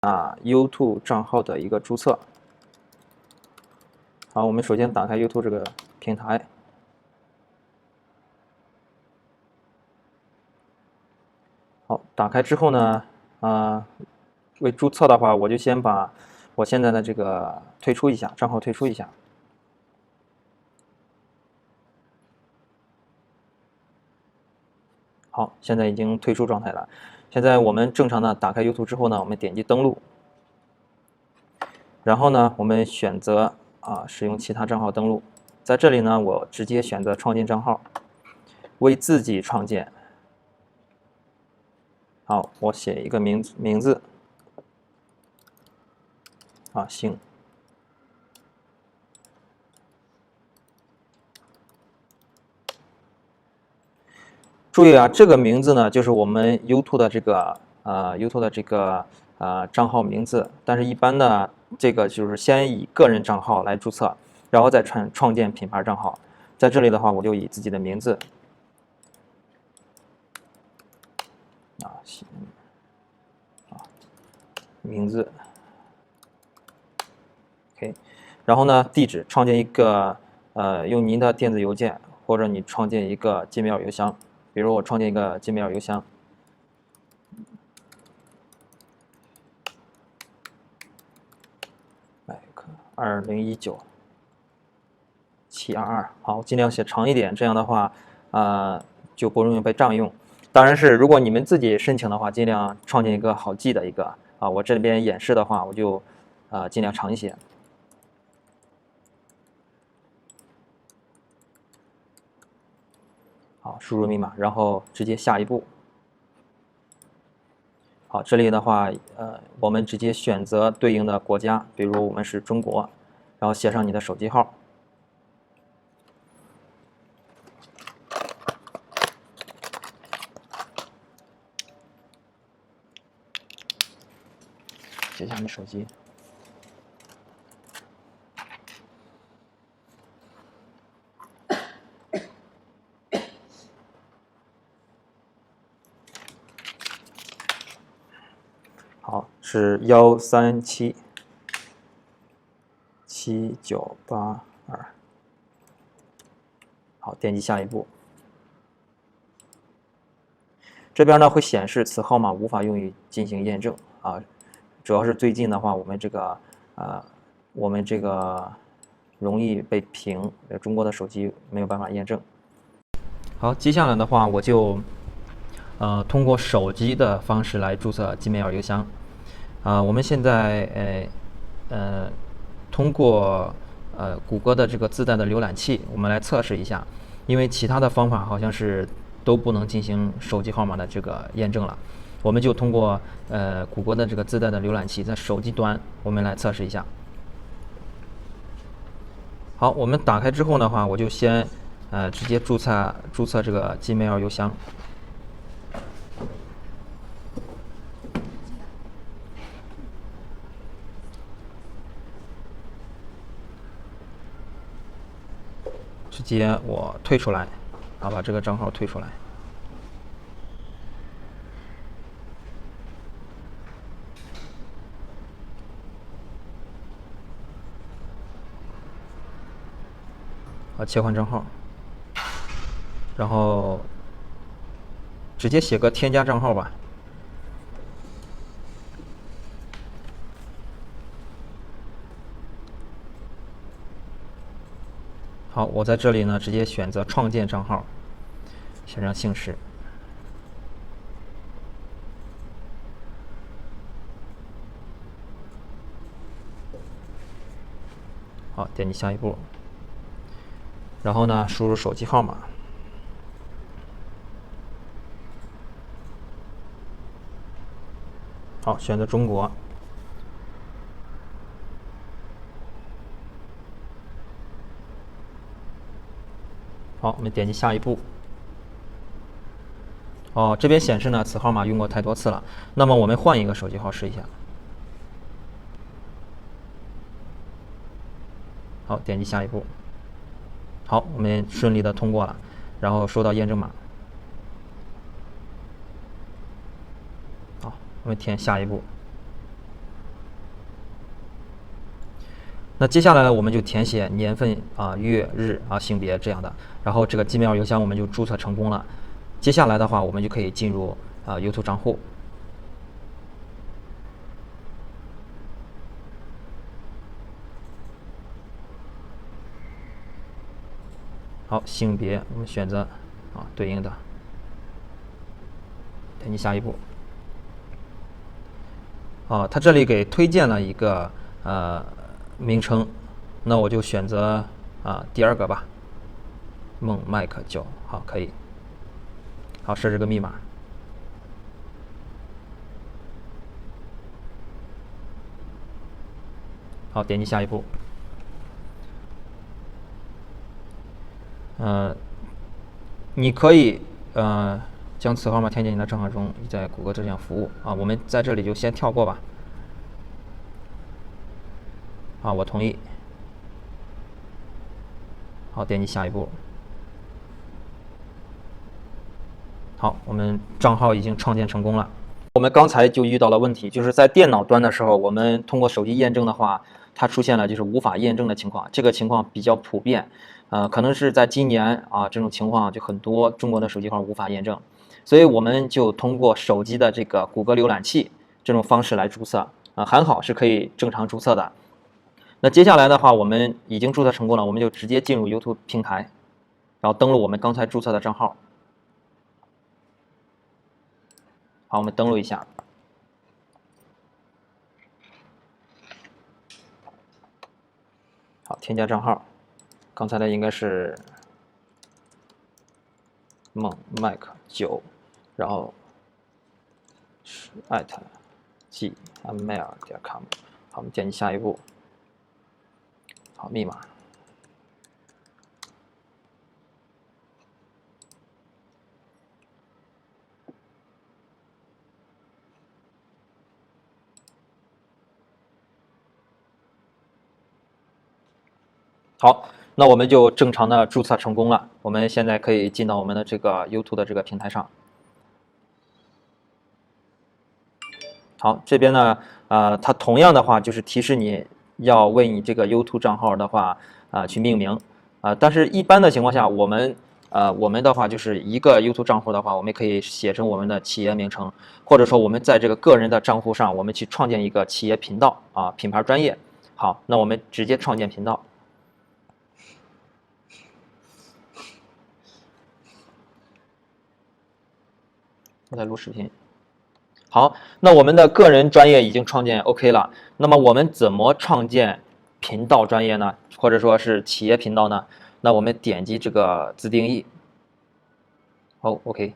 YouTube 账号的一个注册。好，我们首先打开 YouTube 这个平台。好，打开之后呢，为注册的话，我就先把我现在的这个退出一下，账号退出一下。好，现在已经退出状态了。现在我们正常的打开 YouTube 之后呢，我们点击登录，然后呢，我们选择使用其他账号登录。在这里呢，我直接选择创建账号，为自己创建。好，我写一个名字，姓。注意啊，这个名字呢，就是我们 YouTube 的这个YouTube 的这个账号名字。但是，一般的这个就是先以个人账号来注册，然后再创建品牌账号。在这里的话，我就以自己的名字名字 ，OK。然后呢，地址创建一个用您的电子邮件，或者你创建一个 Gmail 邮箱。比如我创建一个 Gmail 邮箱，2019-722，好，尽量写长一点，这样的话就不容易被占用。当然是如果你们自己申请的话，尽量创建一个好记的一个我这边演示的话，我就尽量长一些。好，输入密码，然后直接下一步。好，这里的话，我们直接选择对应的国家，比如我们是中国，然后写上你的手机号。写下你手机。好，是1377982。好，点击下一步。这边呢会显示此号码无法用于进行验证主要是最近的话，我们这个容易被屏，中国的手机没有办法验证。好，接下来的话我就通过手机的方式来注册 Gmail 邮箱。我们现在通过谷歌的这个自带的浏览器，我们来测试一下，因为其他的方法好像是都不能进行手机号码的这个验证了。我们就通过谷歌的这个自带的浏览器，在手机端我们来测试一下。好，我们打开之后的话，我就先直接注册这个 Gmail 邮箱。直接我退出来，把这个账号退出来。切换账号，然后直接写个添加账号吧。好，我在这里呢，直接选择创建账号，写上姓氏。好，点击下一步，然后呢，输入手机号码。好，选择中国。好，我们点击下一步。这边显示呢，此号码用过太多次了，那么我们换一个手机号试一下。好，点击下一步。好，我们顺利的通过了，然后收到验证码。好，我们填下一步。那接下来呢，我们就填写年份啊、月日啊、性别这样的，然后这个 Gmail 邮箱我们就注册成功了。接下来的话，我们就可以进入YouTube 账户。好，性别我们选择对应的，点击下一步。它这里给推荐了一个名称，那我就选择第二个吧，孟麦克9，好，可以。好，设置个密码。好，点击下一步。你可以将此号码填进你的账号中，已在谷歌这项服务我们在这里就先跳过吧。我同意。好，点击下一步。好，我们账号已经创建成功了。我们刚才就遇到了问题，就是在电脑端的时候，我们通过手机验证的话，它出现了就是无法验证的情况。这个情况比较普遍，可能是在今年这种情况就很多中国的手机号无法验证，所以我们就通过手机的这个谷歌浏览器这种方式来注册，还好是可以正常注册的。那接下来的话，我们已经注册成功了，我们就直接进入 YouTube 平台，然后登录我们刚才注册的账号。好，我们登录一下。好，添加账号，刚才的应该是孟麦克9，然后是@gmail.com。好，我们点击下一步。好，密码。好，那我们就正常的注册成功了。我们现在可以进到我们的这个 YouTube 的这个平台上。好，这边呢，它同样的话就是提示你要为你这个 YouTube 账号的话去命名但是一般的情况下，我们的话就是一个 YouTube 账户的话，我们可以写成我们的企业名称，或者说我们在这个个人的账户上，我们去创建一个企业频道品牌专业。好，那我们直接创建频道。我在录视频。好，那我们的个人专业已经创建 OK 了。那么我们怎么创建频道专业呢？或者说是企业频道呢？那我们点击这个自定义。好，OK。